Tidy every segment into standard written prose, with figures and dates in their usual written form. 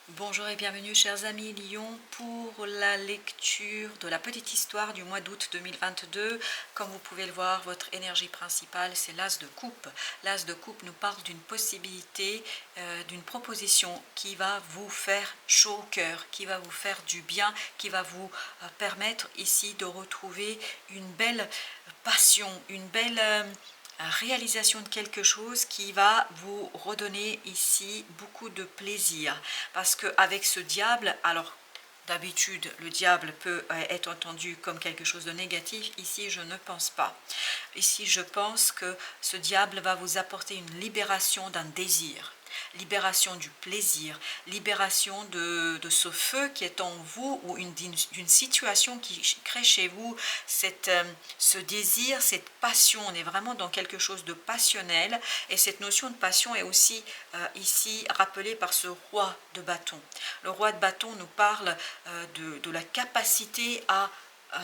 Bonjour et bienvenue chers amis Lion pour la lecture de la petite histoire du mois d'août 2022. Comme vous pouvez le voir, votre énergie principale c'est l'as de coupe. L'as de coupe nous parle d'une possibilité, d'une proposition qui va vous faire chaud au cœur, qui va vous faire du bien, qui va vous permettre ici de retrouver une belle passion, une belle réalisation de quelque chose qui va vous redonner ici beaucoup de plaisir, parce qu'avec ce diable, alors d'habitude le diable peut être entendu comme quelque chose de négatif, ici je ne pense pas. Ici je pense que ce diable va vous apporter une libération d'un désir, libération du plaisir, libération de ce feu qui est en vous, ou d'une situation qui crée chez vous ce désir, cette passion. On est vraiment dans quelque chose de passionnel, et cette notion de passion est aussi ici rappelée par ce roi de bâton. Le roi de bâton nous parle de la capacité à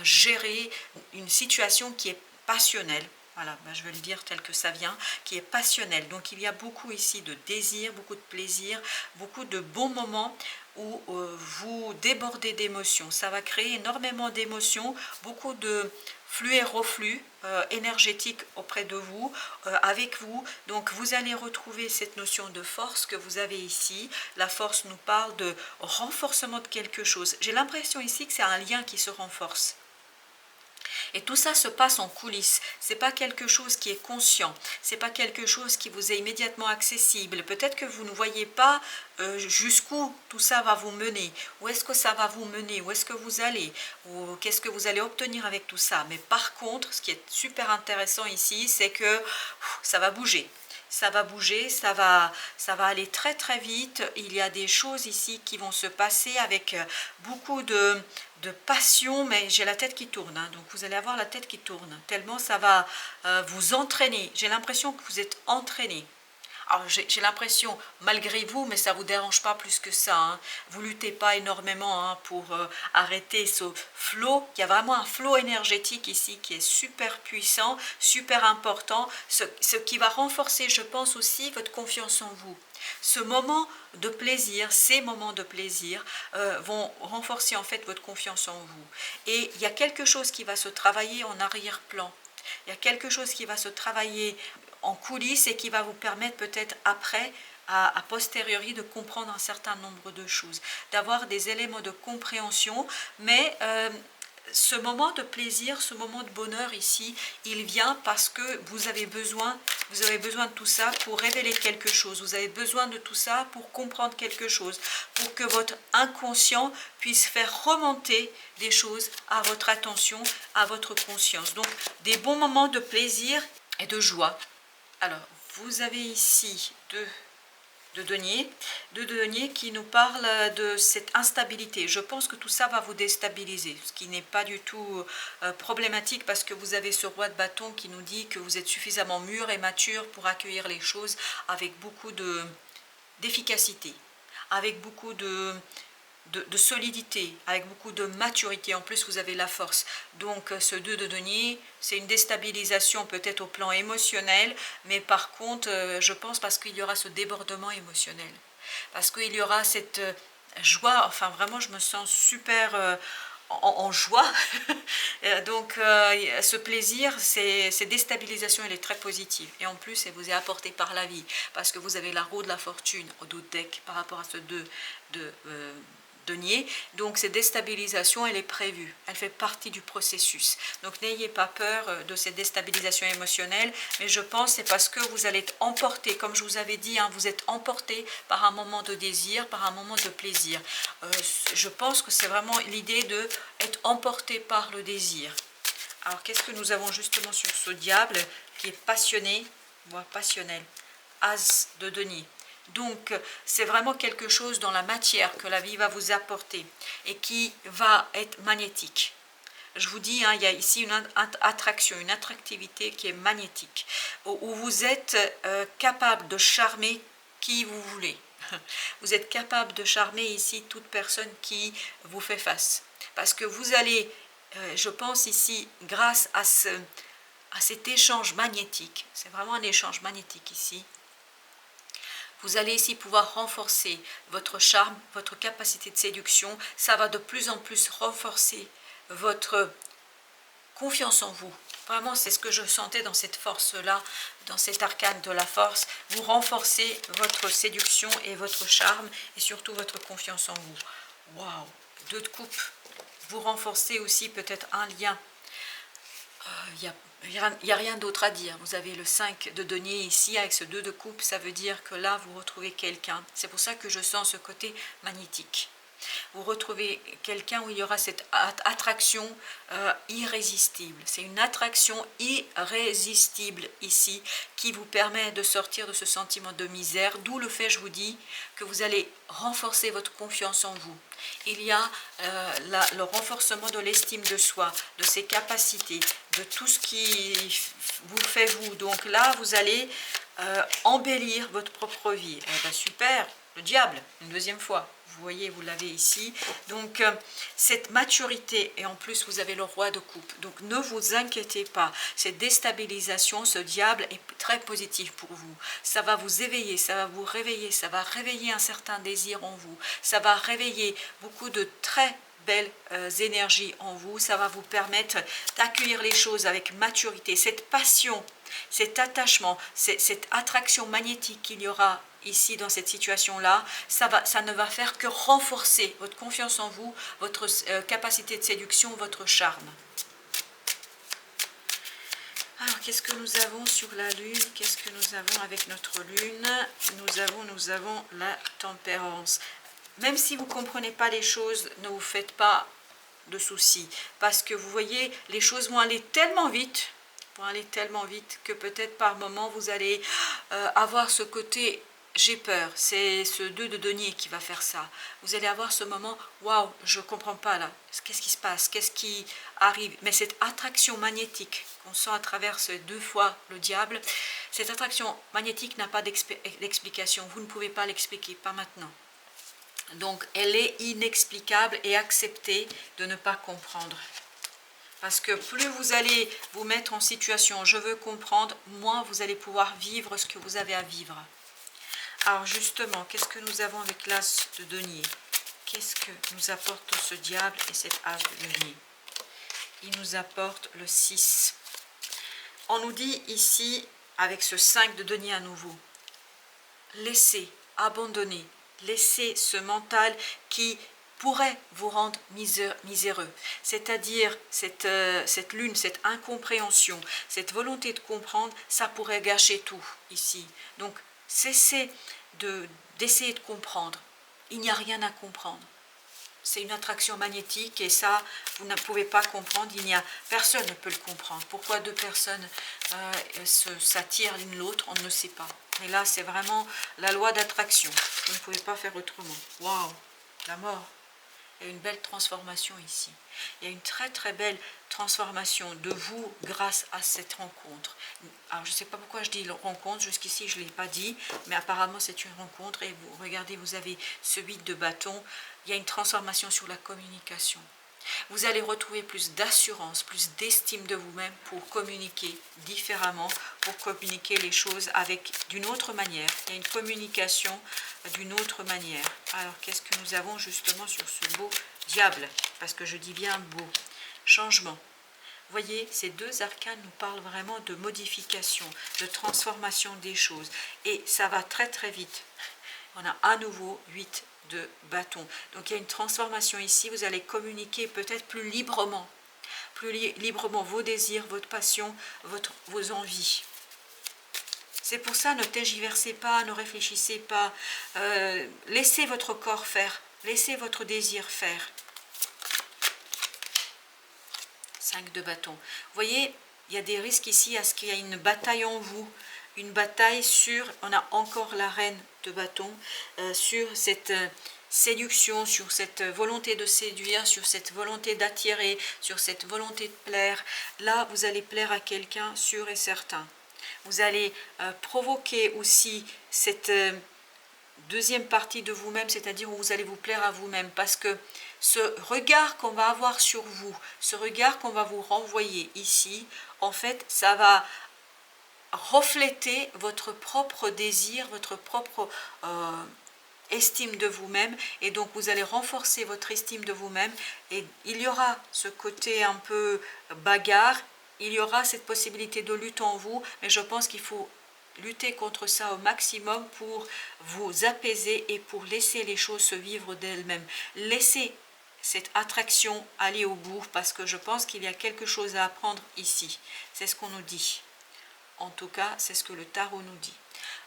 gérer une situation qui est passionnelle. Voilà, je vais le dire tel que ça vient, qui est passionnel. Donc il y a beaucoup ici de désir, beaucoup de plaisir, beaucoup de bons moments où vous débordez d'émotions. Ça va créer énormément d'émotions, beaucoup de flux et reflux énergétiques auprès de vous, avec vous. Donc vous allez retrouver cette notion de force que vous avez ici. La force nous parle de renforcement de quelque chose. J'ai l'impression ici que c'est un lien qui se renforce. Et tout ça se passe en coulisses. C'est pas quelque chose qui est conscient. C'est pas quelque chose qui vous est immédiatement accessible. Peut-être que vous ne voyez pas jusqu'où tout ça va vous mener. Où est-ce que ça va vous mener? Où est-ce que vous allez? Ou qu'est-ce que vous allez obtenir avec tout ça? Mais par contre, ce qui est super intéressant ici, c'est que ça va bouger. Ça va bouger, ça va aller très très vite. Il y a des choses ici qui vont se passer avec beaucoup de passion, mais j'ai la tête qui tourne, hein. Donc vous allez avoir la tête qui tourne, tellement ça va vous entraîner. J'ai l'impression que vous êtes entraîné. Alors j'ai l'impression, malgré vous, mais ça ne vous dérange pas plus que ça, hein. Vous ne luttez pas énormément pour arrêter ce flot. Il y a vraiment un flot énergétique ici qui est super puissant, super important, ce qui va renforcer, je pense aussi, votre confiance en vous. Ce moment de plaisir, ces moments de plaisir vont renforcer en fait votre confiance en vous. Et il y a quelque chose qui va se travailler en arrière-plan. Il y a quelque chose qui va se travailler en coulisses et qui va vous permettre peut-être après, à posteriori, de comprendre un certain nombre de choses, d'avoir des éléments de compréhension, mais ce moment de plaisir, ce moment de bonheur ici, il vient parce que vous avez besoin de tout ça pour révéler quelque chose, vous avez besoin de tout ça pour comprendre quelque chose, pour que votre inconscient puisse faire remonter des choses à votre attention, à votre conscience. Donc des bons moments de plaisir et de joie. Alors, vous avez ici deux deniers qui nous parlent de cette instabilité. Je pense que tout ça va vous déstabiliser, ce qui n'est pas du tout problématique, parce que vous avez ce roi de bâton qui nous dit que vous êtes suffisamment mûr et mature pour accueillir les choses avec beaucoup d'efficacité, avec beaucoup de solidité, avec beaucoup de maturité. En plus, vous avez la force. Donc, ce 2 de denier, c'est une déstabilisation peut-être au plan émotionnel, mais par contre, je pense parce qu'il y aura ce débordement émotionnel. Parce qu'il y aura cette joie, enfin vraiment, je me sens super en joie. Donc, ce plaisir, cette déstabilisation, elle est très positive. Et en plus, elle vous est apportée par la vie, parce que vous avez la roue de la fortune au dos de deck par rapport à ce 2 de denier. Donc cette déstabilisation, elle est prévue, elle fait partie du processus. Donc n'ayez pas peur de cette déstabilisation émotionnelle, mais je pense que c'est parce que vous allez être emporté, comme je vous avais dit, hein, vous êtes emporté par un moment de désir, par un moment de plaisir. Je pense que c'est vraiment l'idée de être emporté par le désir. Alors qu'est-ce que nous avons justement sur ce diable qui est passionné, voire passionnel? As de denier. Donc, c'est vraiment quelque chose dans la matière que la vie va vous apporter et qui va être magnétique. Je vous dis, hein, il y a ici une attraction, une attractivité qui est magnétique, où vous êtes capable de charmer qui vous voulez. Vous êtes capable de charmer ici toute personne qui vous fait face. Parce que vous allez, je pense ici, grâce à cet échange magnétique, c'est vraiment un échange magnétique ici, Vous allez ici pouvoir renforcer votre charme, votre capacité de séduction. Ça va de plus en plus renforcer votre confiance en vous. Vraiment, c'est ce que je sentais dans cette force-là, dans cet arcane de la force. Vous renforcez votre séduction et votre charme, et surtout votre confiance en vous. Waouh! 2 de coupe. Vous renforcez aussi peut-être un lien. Il n'y a rien d'autre à dire. Vous avez le 5 de denier ici, avec ce 2 de coupe, ça veut dire que là, vous retrouvez quelqu'un. C'est pour ça que je sens ce côté magnétique. Vous retrouvez quelqu'un où il y aura cette attraction irrésistible. C'est une attraction irrésistible ici qui vous permet de sortir de ce sentiment de misère, d'où le fait, je vous dis, que vous allez renforcer votre confiance en vous. Il y a le renforcement de l'estime de soi, de ses capacités, de tout ce qui vous fait vous. Donc là, vous allez embellir votre propre vie. Eh bien, super, le diable, une deuxième fois. Vous voyez, vous l'avez ici. Donc, cette maturité, et en plus, vous avez le roi de coupe. Donc, ne vous inquiétez pas. Cette déstabilisation, ce diable est très positif pour vous. Ça va vous éveiller, ça va vous réveiller, ça va réveiller un certain désir en vous. Ça va réveiller beaucoup de très belles énergies en vous. Ça va vous permettre d'accueillir les choses avec maturité. Cette passion, cet attachement, cette attraction magnétique qu'il y aura ici dans cette situation-là, ça ne va faire que renforcer votre confiance en vous, votre capacité de séduction, votre charme. Alors, qu'est-ce que nous avons sur la Lune? Qu'est-ce que nous avons avec notre Lune? Nous avons la tempérance. Même si vous ne comprenez pas les choses, ne vous faites pas de soucis. Parce que vous voyez, les choses vont aller tellement vite, que peut-être par moment, vous allez avoir ce côté... J'ai peur, c'est ce 2 de denier qui va faire ça. Vous allez avoir ce moment, waouh, je ne comprends pas là, qu'est-ce qui se passe, qu'est-ce qui arrive. Mais cette attraction magnétique qu'on sent à travers ces 2 fois le diable, cette attraction magnétique n'a pas d'explication. Vous ne pouvez pas l'expliquer, pas maintenant. Donc elle est inexplicable et acceptée de ne pas comprendre. Parce que plus vous allez vous mettre en situation, je veux comprendre, moins vous allez pouvoir vivre ce que vous avez à vivre. Alors justement, qu'est-ce que nous avons avec l'as de denier? Qu'est-ce que nous apporte ce diable et cet as de denier? Il nous apporte le 6. On nous dit ici, avec ce 5 de denier à nouveau, laissez, abandonnez, laissez ce mental qui pourrait vous rendre miséreux. C'est-à-dire cette lune, cette incompréhension, cette volonté de comprendre, ça pourrait gâcher tout ici. Donc, cessez d'essayer de comprendre. Il n'y a rien à comprendre. C'est une attraction magnétique et ça, vous ne pouvez pas comprendre. Personne ne peut le comprendre. Pourquoi 2 personnes s'attirent l'une l'autre, on ne le sait pas. Et là, c'est vraiment la loi d'attraction. Vous ne pouvez pas faire autrement. Waouh, la mort. Il y a une belle transformation ici. Il y a une très très belle transformation de vous grâce à cette rencontre. Alors je ne sais pas pourquoi je dis rencontre, jusqu'ici je ne l'ai pas dit, mais apparemment c'est une rencontre et vous regardez, vous avez ce 8 de bâton, il y a une transformation sur la communication. Vous allez retrouver plus d'assurance, plus d'estime de vous-même pour communiquer différemment, pour communiquer les choses d'une autre manière. Il y a une communication d'une autre manière. Alors, qu'est-ce que nous avons justement sur ce beau diable? Parce que je dis bien beau. Changement. Vous voyez, ces 2 arcanes nous parlent vraiment de modification, de transformation des choses. Et ça va très très vite. On a à nouveau 8 de bâton. Donc il y a une transformation ici, vous allez communiquer peut-être plus librement vos désirs, votre passion, vos envies. C'est pour ça, ne tergiversez pas, ne réfléchissez pas, laissez votre corps faire, laissez votre désir faire. 5 de bâton. Vous voyez, il y a des risques ici à ce qu'il y ait une bataille en vous, une bataille sur, on a encore la reine de bâton, sur cette séduction, sur cette volonté de séduire, sur cette volonté d'attirer, sur cette volonté de plaire. Là, vous allez plaire à quelqu'un sûr et certain. Vous allez provoquer aussi cette deuxième partie de vous-même, c'est-à-dire où vous allez vous plaire à vous-même, parce que ce regard qu'on va avoir sur vous, ce regard qu'on va vous renvoyer ici, en fait, ça va refléter votre propre désir, votre propre estime de vous-même, et donc vous allez renforcer votre estime de vous-même, et il y aura ce côté un peu bagarre, il y aura cette possibilité de lutte en vous, mais je pense qu'il faut lutter contre ça au maximum pour vous apaiser et pour laisser les choses se vivre d'elles-mêmes. Laissez cette attraction aller au bout, parce que je pense qu'il y a quelque chose à apprendre ici. C'est ce qu'on nous dit. En tout cas, c'est ce que le tarot nous dit.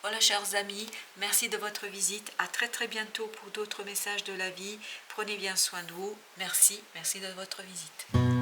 Voilà, chers amis, merci de votre visite. À très très bientôt pour d'autres messages de la vie. Prenez bien soin de vous. Merci de votre visite.